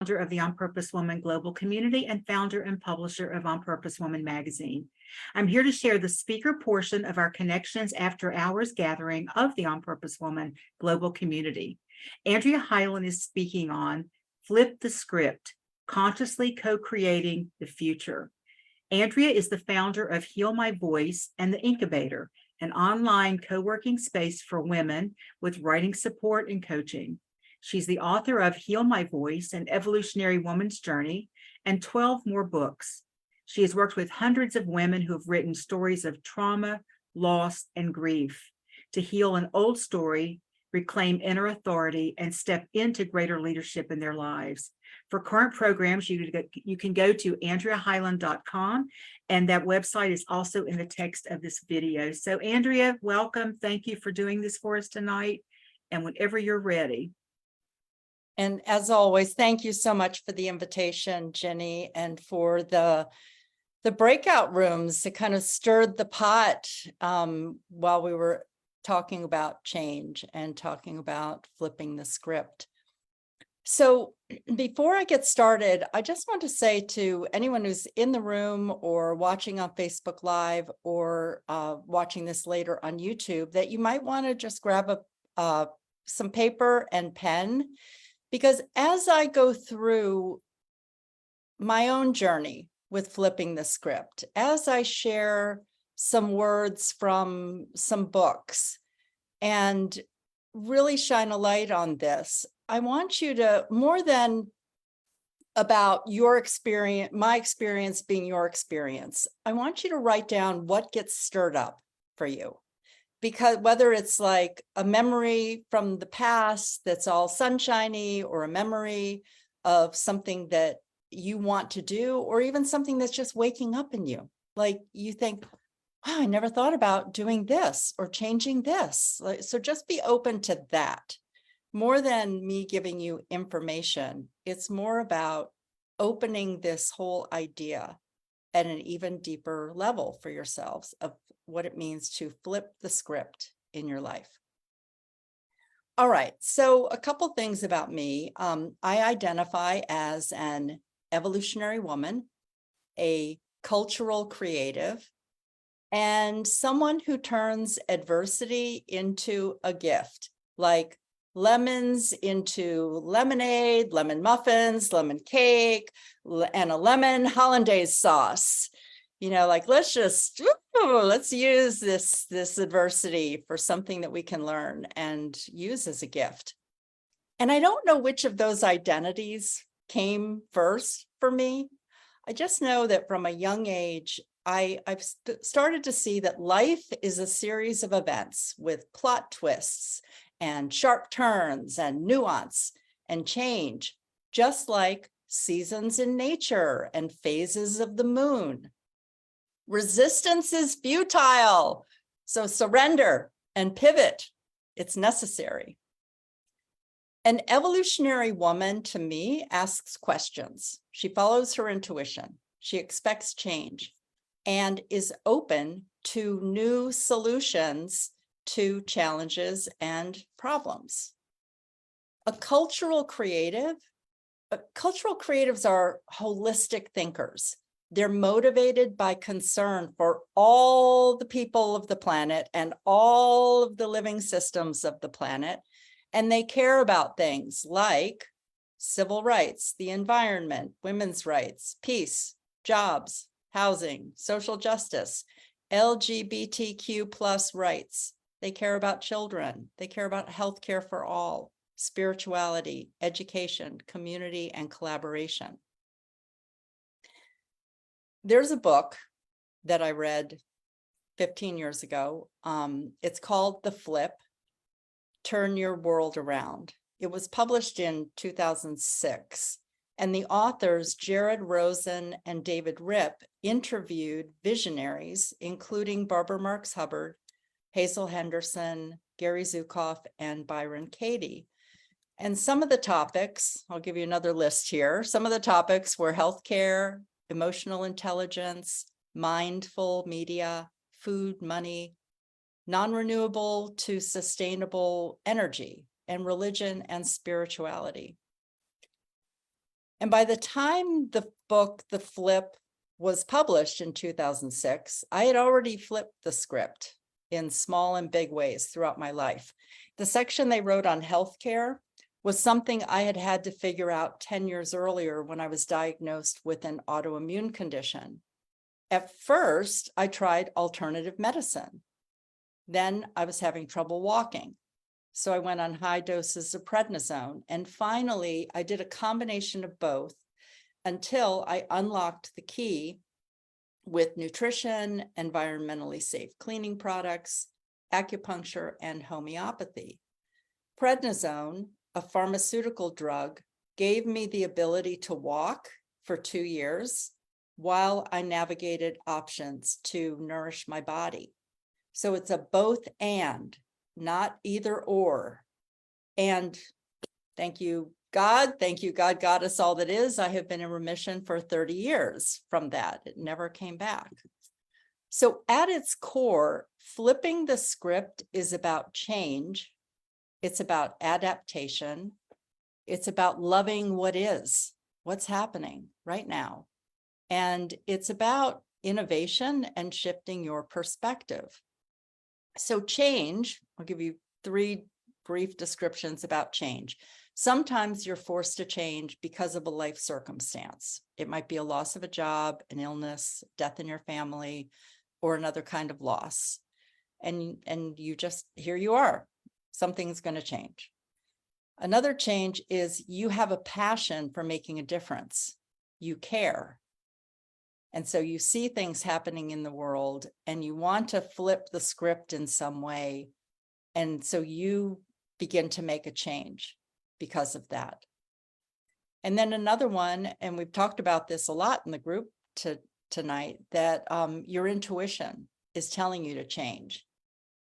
Founder of the On Purpose Woman Global Community and founder and publisher of On Purpose Woman magazine. I'm here to share the speaker portion of our Connections After Hours gathering of the On Purpose Woman Global Community. Andrea Hylen is speaking on Flip the Script, Consciously Co-Creating the Future. Andrea is the founder of Heal My Voice and the Incubator, an online co-working space for women with writing support and coaching. She's the author of Heal My Voice, An Evolutionary Woman's Journey, and 12 more books. She has worked with hundreds of women who have written stories of trauma, loss, and grief to heal an old story, reclaim inner authority, and step into greater leadership in their lives. For current programs, you can go to andreahylen.com, and that website is also in the text of this video. So Andrea, welcome. Thank you for doing this for us tonight. And whenever you're ready. And as always, thank you so much for the invitation, Jenny, and for the breakout rooms that kind of stirred the pot while we were talking about change and talking about flipping the script. So before I get started, I just want to say to anyone who's in the room or watching on Facebook Live or watching this later on YouTube that you might want to just grab some paper and pen, because as I go through my own journey with flipping the script, as I share some words from some books and really shine a light on this, I want you to, more than about your experience, my experience being your experience, I want you to write down what gets stirred up for you. Because whether it's like a memory from the past that's all sunshiny, or a memory of something that you want to do, or even something that's just waking up in you. Like you think, wow, I never thought about doing this or changing this. So just be open to that. More than me giving you information, it's more about opening this whole idea at an even deeper level for yourselves of what it means to flip the script in your life. All right, so a couple things about me. I identify as an evolutionary woman, a cultural creative, and someone who turns adversity into a gift, like lemons into lemonade, lemon muffins, lemon cake, and a lemon hollandaise sauce. You know, like let's use this adversity for something that we can learn and use as a gift. And I don't know which of those identities came first for me. I just know that from a young age, I've started to see that life is a series of events with plot twists and sharp turns and nuance and change, just like seasons in nature and phases of the moon. Resistance is futile, so surrender and pivot. It's necessary. An evolutionary woman, to me, asks questions. She follows her intuition. She expects change and is open to new solutions to challenges and problems. Cultural creatives are holistic thinkers. They're motivated by concern for all the people of the planet and all of the living systems of the planet. And they care about things like civil rights, the environment, women's rights, peace, jobs, housing, social justice, LGBTQ plus rights. They care about children. They care about healthcare for all, spirituality, education, community, and collaboration. There's a book that I read 15 years ago. It's called The Flip, Turn Your World Around. It was published in 2006. And the authors, Jared Rosen and David Rip, interviewed visionaries, including Barbara Marx Hubbard, Hazel Henderson, Gary Zukav, and Byron Katie. And some of the topics, I'll give you another list here. Some of the topics were healthcare, emotional intelligence, mindful media, food, money, non-renewable to sustainable energy, and religion and spirituality. And by the time the book, The Flip, was published in 2006, I had already flipped the script in small and big ways throughout my life. The section they wrote on healthcare was something I had had to figure out 10 years earlier when I was diagnosed with an autoimmune condition. At first, I tried alternative medicine. Then I was having trouble walking. So I went on high doses of prednisone. And finally, I did a combination of both until I unlocked the key with nutrition, environmentally safe cleaning products, acupuncture, and homeopathy. Prednisone, a pharmaceutical drug, gave me the ability to walk for 2 years while I navigated options to nourish my body. So it's a both and, not either or. And thank you, God. Thank you, God got us all that is. I have been in remission for 30 years from that. It never came back. So at its core, flipping the script is about change. It's about adaptation. It's about loving what is, what's happening right now. And it's about innovation and shifting your perspective. So change, I'll give you 3 brief descriptions about change. Sometimes you're forced to change because of a life circumstance. It might be a loss of a job, an illness, death in your family, or another kind of loss. And you just, here you are, something's going to change. Another change is you have a passion for making a difference. You care. And so you see things happening in the world and you want to flip the script in some way. And so you begin to make a change because of that. And then another one, and we've talked about this a lot in the group tonight, that your intuition is telling you to change.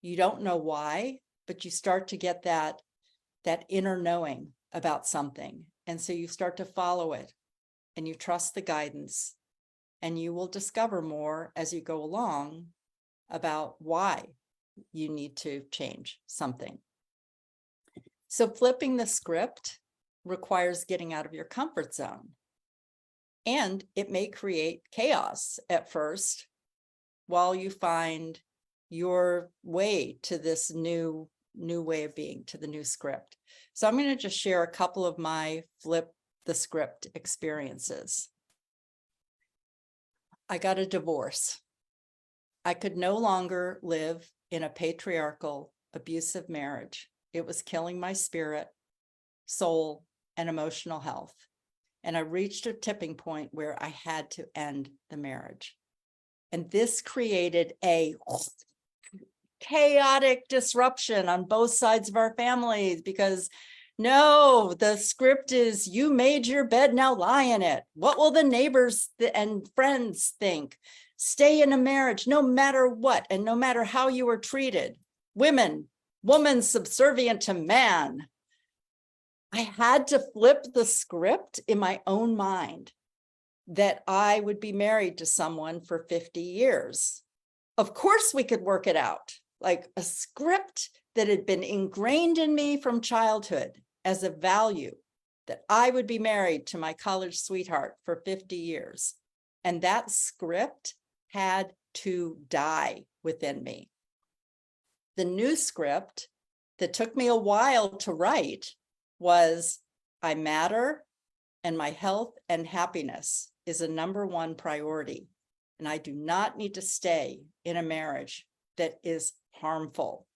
You don't know why, but you start to get that inner knowing about something. And so you start to follow it and you trust the guidance. And you will discover more as you go along about why you need to change something. So flipping the script requires getting out of your comfort zone. And it may create chaos at first while you find your way to this new way of being, to the new script. So I'm going to just share a couple of my flip the script experiences. I got a divorce. I could no longer live in a patriarchal, abusive marriage. It was killing my spirit, soul, and emotional health. And I reached a tipping point where I had to end the marriage. And this created a chaotic disruption on both sides of our families because no, the script is you made your bed, now lie in it. What will the neighbors and friends think? Stay in a marriage no matter what and no matter how you were treated. Woman subservient to man. I had to flip the script in my own mind that I would be married to someone for 50 years. Of course we could work it out, like a script that had been ingrained in me from childhood as a value, that I would be married to my college sweetheart for 50 years. And that script had to die within me. The new script that took me a while to write was I matter and my health and happiness is a #1 priority. And I do not need to stay in a marriage that is harmful.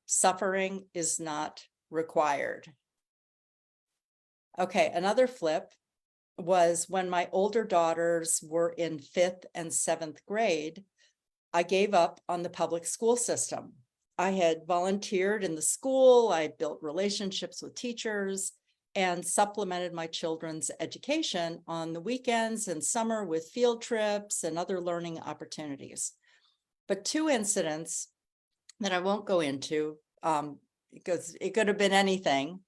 Suffering is not required. Okay, another flip was when my older daughters were in 5th and 7th grade, I gave up on the public school system. I had volunteered in the school, I built relationships with teachers, and supplemented my children's education on the weekends and summer with field trips and other learning opportunities. But 2 incidents that I won't go into because it could have been anything.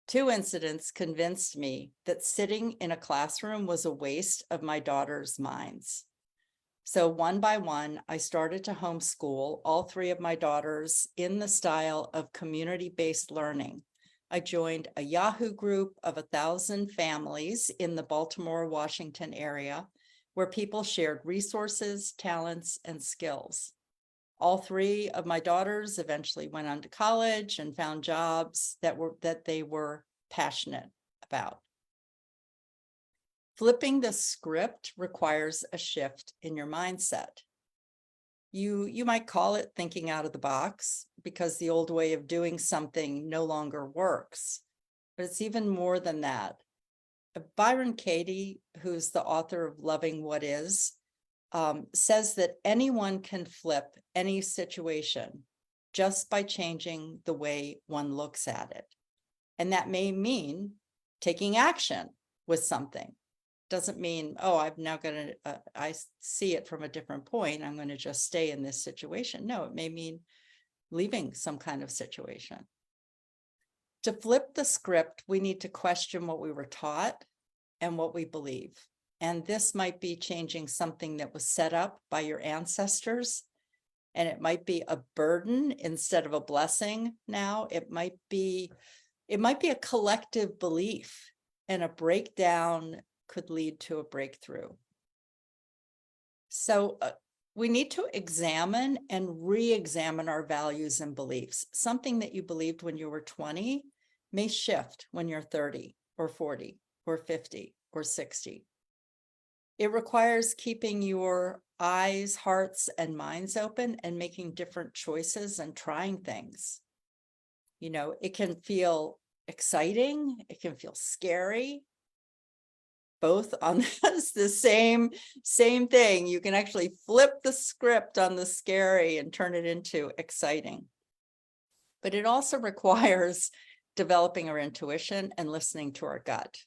2 incidents convinced me that sitting in a classroom was a waste of my daughters' minds. So one by one, I started to homeschool all 3 of my daughters in the style of community-based learning. I joined a Yahoo group of 1,000 families in the Baltimore, Washington area, where people shared resources, talents, and skills. All three of my daughters eventually went on to college and found jobs that they were passionate about. Flipping the script requires a shift in your mindset. You might call it thinking out of the box because the old way of doing something no longer works, but it's even more than that. Byron Katie, who's the author of Loving What Is, says that anyone can flip any situation just by changing the way one looks at it. And that may mean taking action with something. Doesn't mean, oh, I'm now going to, I see it from a different point, I'm going to just stay in this situation. No, it may mean leaving some kind of situation. To flip the script, we need to question what we were taught and what we believe. And this might be changing something that was set up by your ancestors. And it might be a burden instead of a blessing now. It might be a collective belief, and a breakdown could lead to a breakthrough. So we need to examine and re-examine our values and beliefs. Something that you believed when you were 20 may shift when you're 30 or 40 or 50 or 60. It requires keeping your eyes, hearts, and minds open and making different choices and trying things. You know, it can feel exciting, it can feel scary, both on the same thing. You can actually flip the script on the scary and turn it into exciting. But it also requires developing our intuition and listening to our gut,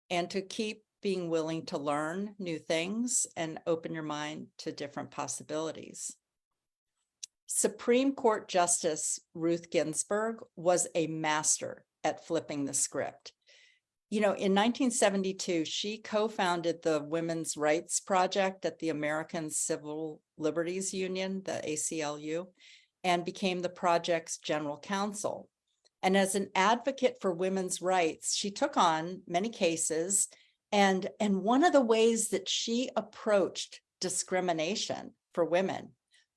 and to keep being willing to learn new things and open your mind to different possibilities. Supreme Court Justice Ruth Ginsburg was a master at flipping the script. You know, in 1972, she co-founded the Women's Rights Project at the American Civil Liberties Union, the ACLU, and became the project's general counsel. And as an advocate for women's rights, she took on many cases. And one of the ways that she approached discrimination for women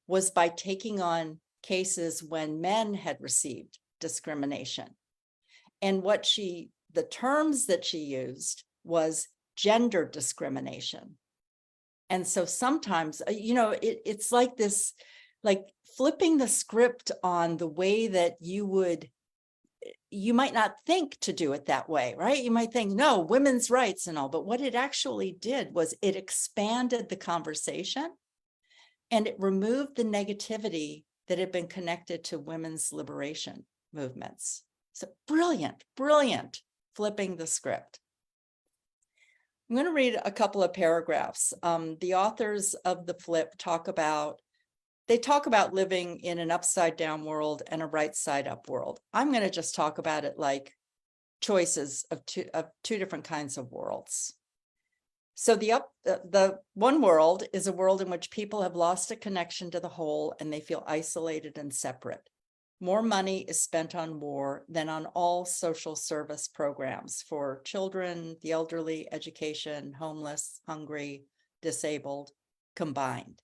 was by taking on cases when men had received discrimination. And the terms that she used was gender discrimination. And so sometimes, you know, it's like this, like flipping the script on the way that you might not think to do it that way, right? You might think, no, women's rights and all, but what it actually did was it expanded the conversation and it removed the negativity that had been connected to women's liberation movements. So brilliant, brilliant flipping the script. I'm going to read a couple of paragraphs. The authors of the flip talk about living in an upside down world and a right side up world. I'm going to just talk about it like choices of two different kinds of worlds. So the one world is a world in which people have lost a connection to the whole and they feel isolated and separate. More money is spent on war than on all social service programs for children, the elderly, education, homeless, hungry, disabled, combined.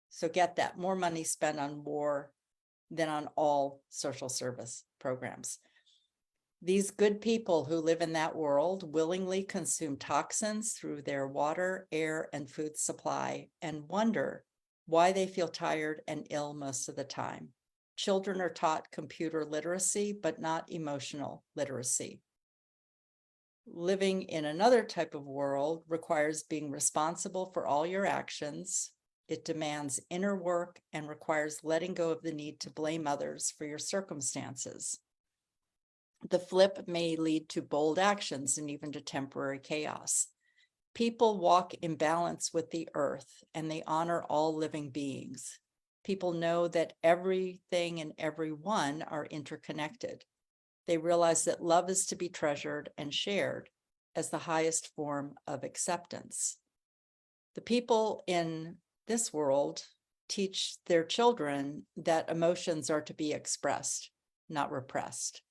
So get that, more money spent on war than on all social service programs. These good people who live in that world willingly consume toxins through their water, air, and food supply and wonder why they feel tired and ill most of the time. Children are taught computer literacy, but not emotional literacy. Living in another type of world requires being responsible for all your actions. It demands inner work and requires letting go of the need to blame others for your circumstances. The flip may lead to bold actions and even to temporary chaos. People walk in balance with the earth and they honor all living beings. People know that everything and everyone are interconnected. They realize that love is to be treasured and shared as the highest form of acceptance. The people in this world teach their children that emotions are to be expressed, not repressed.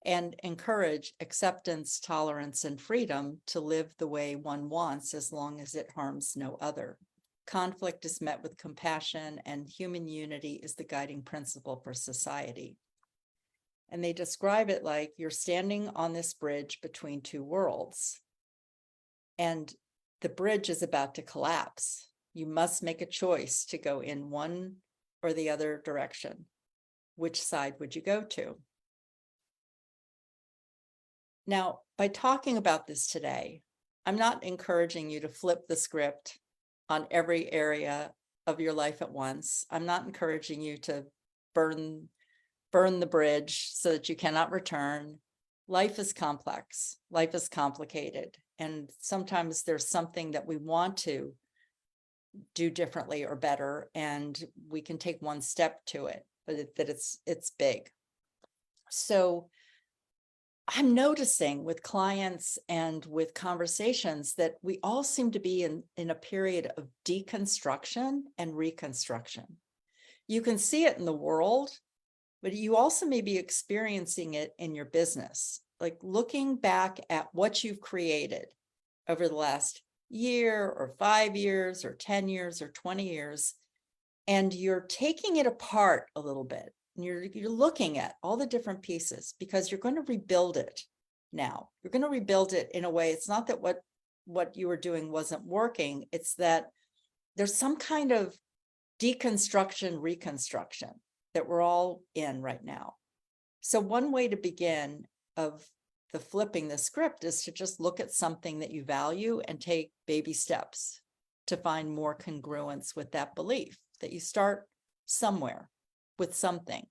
and encourage acceptance, tolerance, and freedom to live the way one wants as long as it harms no other. Conflict is met with compassion, and human unity is the guiding principle for society. And they describe it like you're standing on this bridge between two worlds, and the bridge is about to collapse. You must make a choice to go in one or the other direction. Which side would you go to? Now, by talking about this today, I'm not encouraging you to flip the script on every area of your life at once. I'm not encouraging you to burn the bridge so that you cannot return. Life is complex. Life is complicated. And sometimes there's something that we want to do differently or better, and we can take one step to it, but it's big. So I'm noticing with clients and with conversations that we all seem to be in a period of deconstruction and reconstruction. You can see it in the world, but you also may be experiencing it in your business, like looking back at what you've created over the last year or 5 years or 10 years or 20 years, and you're taking it apart a little bit. And you're looking at all the different pieces because you're going to rebuild it now. You're going to rebuild it in a way. It's not that what you were doing wasn't working. It's that there's some kind of deconstruction, reconstruction that we're all in right now. So one way to begin of the flipping the script is to just look at something that you value and take baby steps to find more congruence with that belief, that you start somewhere with something.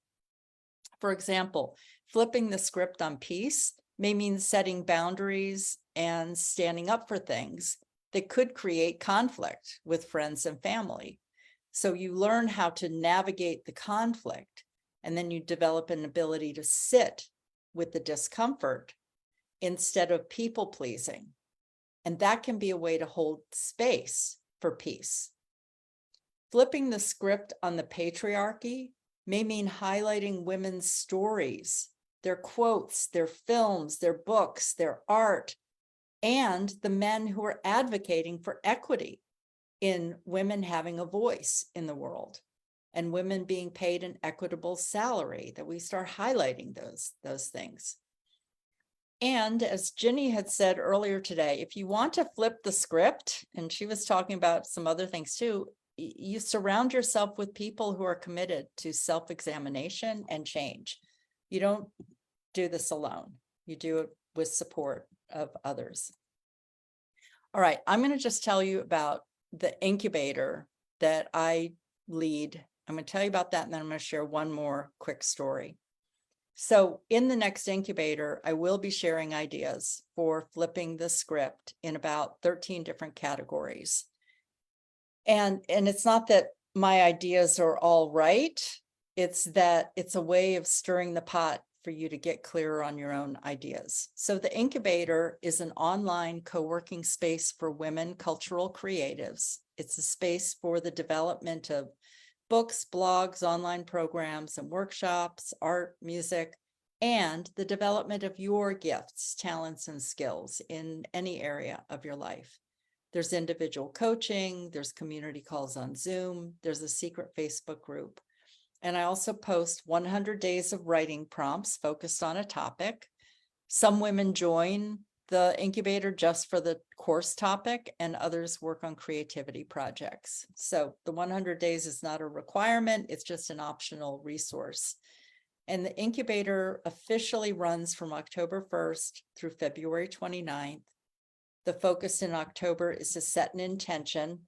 For example, flipping the script on peace may mean setting boundaries and standing up for things that could create conflict with friends and family. So you learn how to navigate the conflict, and then you develop an ability to sit with the discomfort instead of people pleasing. And that can be a way to hold space for peace. Flipping the script on the patriarchy may mean highlighting women's stories, their quotes, their films, their books, their art, and the men who are advocating for equity in women having a voice in the world and women being paid an equitable salary, that we start highlighting those things. And as Ginny had said earlier today, if you want to flip the script, and she was talking about some other things too, you surround yourself with people who are committed to self-examination and change. You don't do this alone. You do it with support of others. All right, I'm going to just tell you about the incubator that I lead. I'm going to tell you about that, and then I'm going to share one more quick story. So in the next incubator, I will be sharing ideas for flipping the script in about 13 different categories. And it's not that my ideas are all right. It's that it's a way of stirring the pot for you to get clearer on your own ideas. So the Incubator is an online co-working space for women cultural creatives. It's a space for the development of books, blogs, online programs, and workshops, art, music, and the development of your gifts, talents, and skills in any area of your life. There's individual coaching, there's community calls on Zoom, there's a secret Facebook group. And I also post 100 days of writing prompts focused on a topic. Some women join the incubator just for the course topic, and others work on creativity projects. So the 100 days is not a requirement, it's just an optional resource. And the incubator officially runs from October 1st through February 29th. The focus in October is to set an intention,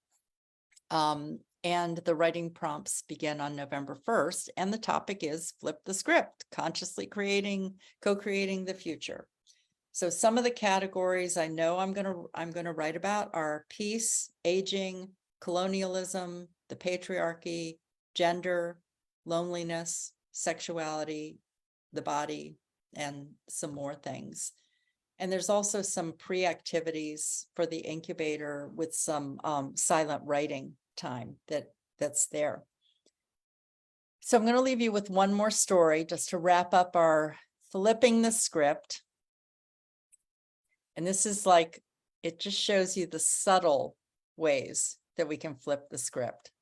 and the writing prompts begin on November 1st. And the topic is flip the script, consciously co-creating the future. So some of the categories I know I'm gonna write about are peace, aging, colonialism, the patriarchy, gender, loneliness, sexuality, the body, and some more things. And there's also some pre-activities for the incubator with some silent writing time that's there. So I'm going to leave you with one more story just to wrap up our flipping the script. And this is like, it just shows you the subtle ways that we can flip the script.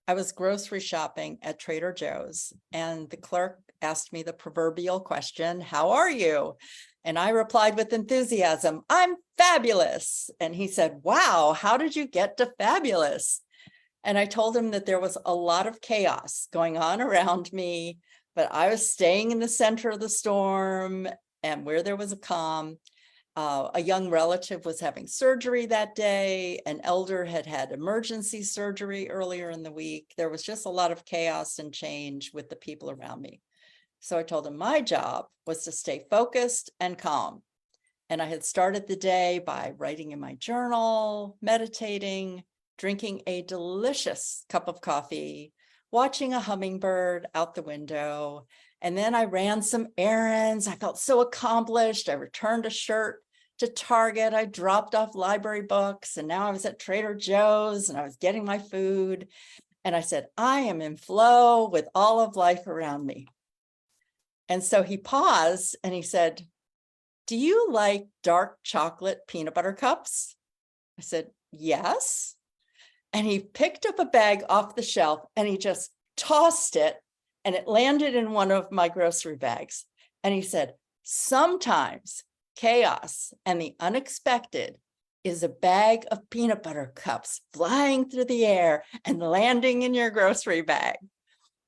I was grocery shopping at Trader Joe's, and the clerk asked me the proverbial question, "How are you?" And I replied with enthusiasm, "I'm fabulous." And he said, "Wow, how did you get to fabulous?" And I told him that there was a lot of chaos going on around me, but I was staying in the center of the storm, and where there was a calm. A young relative was having surgery that day. An elder had had emergency surgery earlier in the week. There was just a lot of chaos and change with the people around me. So I told him my job was to stay focused and calm. And I had started the day by writing in my journal, meditating, drinking a delicious cup of coffee, watching a hummingbird out the window. And then I ran some errands. I felt so accomplished. I returned a shirt to Target. I dropped off library books. And now I was at Trader Joe's and I was getting my food. And I said, I am in flow with all of life around me. And so he paused and he said, "Do you like dark chocolate peanut butter cups?" I said, "Yes." And he picked up a bag off the shelf and he just tossed it, and it landed in one of my grocery bags. And he said, "Sometimes chaos and the unexpected is a bag of peanut butter cups flying through the air and landing in your grocery bag."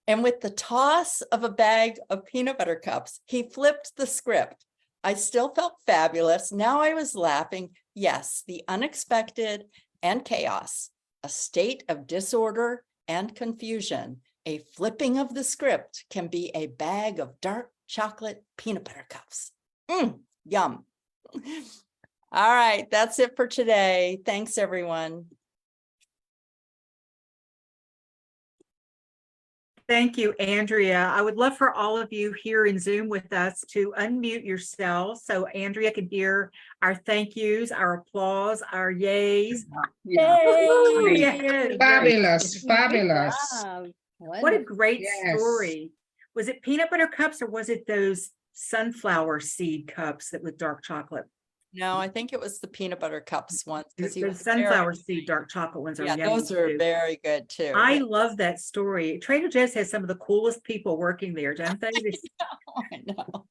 And with the toss of a bag of peanut butter cups, he flipped the script. I still felt fabulous. Now I was laughing. Yes, the unexpected and chaos, a state of disorder and confusion, a flipping of the script can be a bag of dark chocolate peanut butter cups. Yum. All right, that's it for today. Thanks, everyone. Thank you, Andrea. I would love for all of you here in Zoom with us to unmute yourselves so Andrea can hear our thank yous, our applause, our yays. Yay! Yes. Fabulous, fabulous. What a great Yes. story. Was it peanut butter cups or was it those sunflower seed cups that with dark chocolate? No, I think it was the peanut butter cups ones, because he The was sunflower seed dark chocolate ones are yeah, yummy those are too. very good too. I love that story. Trader Joe's has some of the coolest people working there, don't they? I know.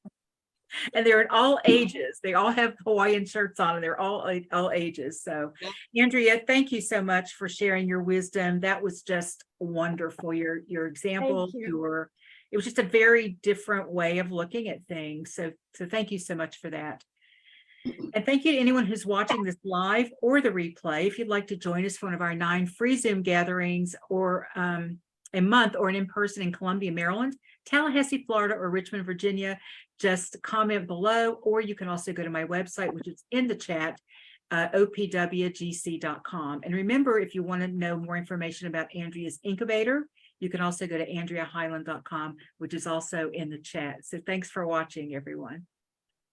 And they're in all ages. They all have Hawaiian shirts on, and they're all ages. So, Andrea, thank you so much for sharing your wisdom. That was just wonderful. Your example, it was just a very different way of looking at things. So thank you so much for that. And thank you to anyone who's watching this live or the replay. If you'd like to join us for one of our 9 free Zoom gatherings or a month or an in-person in Columbia, Maryland, Tallahassee, Florida, or Richmond, Virginia, just comment below, or you can also go to my website, which is in the chat, opwgc.com. And remember, if you want to know more information about Andrea's Incubator, you can also go to andreahylen.com, which is also in the chat. So thanks for watching, everyone.